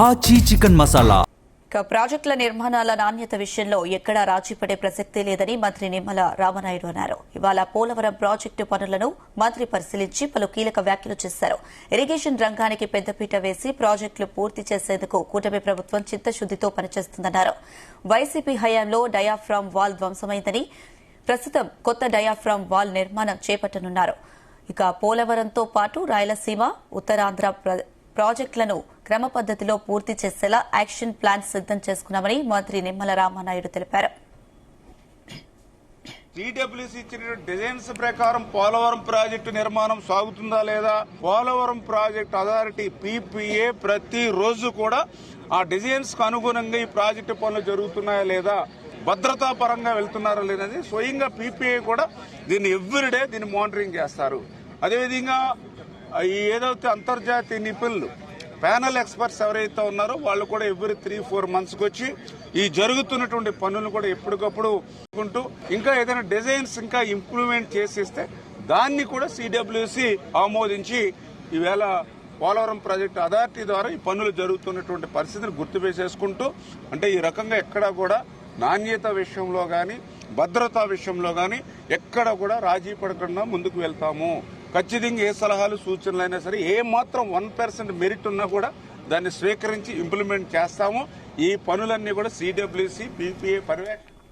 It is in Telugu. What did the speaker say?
ఆచి చికెన్ మసాలా. ప్రాజెక్టుల నిర్మాణాల నాణ్యత విషయంలో ఎక్కడా రాజీ పడే ప్రసక్తే లేదని మంత్రి నిమ్మల రామనాయుడు అన్నారు. ఇవాళ పోలవరం ప్రాజెక్టు పనులను మంత్రి పరిశీలించి పలు కీలక వ్యాఖ్యలు చేశారు. ఇరిగేషన్ రంగానికి పెద్దపీట వేసి ప్రాజెక్టులు పూర్తి చేసేందుకు కూటమి ప్రభుత్వం చిత్తశుద్దితో పనిచేస్తుందన్నారు. వైసీపీ హయాంలో డయాఫ్రామ్ వాల్ ధ్వంసమైందని, ప్రస్తుతం కొత్త డయాఫ్రామ్ వాల్ నిర్మాణం చేపట్టనున్నారు. ఇక పోలవరంతో పాటు రాయలసీమ, ఉత్తరాంధ్ర ప్రాజెక్టులను క్రమ పద్దతిలో పూర్తి చేసేలా యాక్షన్ ప్లాన్ సిద్దం చేసుకున్నామని మంత్రి నిమ్మల రామనాయుడు తెలిపారు. సిడబ్ల్యూసీ ఇచ్చిన డిజైన్స్ ప్రకారం పోలవరం ప్రాజెక్టు నిర్మాణం సాగుతుందా లేదా, పోలవరం ప్రాజెక్టు అథారిటీ పీపీఏ ప్రతి రోజు కూడా ఆ డిజైన్స్ కు అనుగుణంగా ఈ ప్రాజెక్టు పనులు జరుగుతున్నాయా లేదా, భద్రతా పరంగా వెళ్తున్నారా లేదనేది స్వయంగా పీపీఏ కూడా దీన్ని ఎవ్రీడే దీన్ని మానిటరింగ్ చేస్తారు. అదేవిధంగా ఏదైతే అంతర్జాతీయ నిపుణులు ప్యానల్ ఎక్స్పర్ట్స్ ఎవరైతే ఉన్నారో వాళ్ళు కూడా ఎవ్రీ 3-4 మంత్స్కి వచ్చి ఈ జరుగుతున్నటువంటి పనులను కూడా ఎప్పటికప్పుడు ఇంకా ఏదైనా డిజైన్స్ ఇంకా ఇంప్లిమెంట్ చేసిస్తే దాన్ని కూడా సిడబ్ల్యూసి ఆమోదించి ఈవేళ పోలవరం ప్రాజెక్టు అథారిటీ ద్వారా ఈ పనులు జరుగుతున్నటువంటి పరిస్థితిని గుర్తుపేసేసుకుంటూ, అంటే ఈ రకంగా ఎక్కడా కూడా నాణ్యత విషయంలో గాని భద్రతా విషయంలో గాని ఎక్కడ కూడా రాజీ పడకుండా ముందుకు వెళ్తాము. ఖచ్చితంగా ఏ సలహాలు సూచనలు అయినా సరే ఏ మాత్రం 1% మెరిట్ ఉన్నా కూడా దాన్ని స్వీకరించి ఇంప్లిమెంట్ చేస్తాము. ఈ పనులన్నీ కూడా సిడబ్ల్యూసి పీపీఏ పర్యవేక్షణ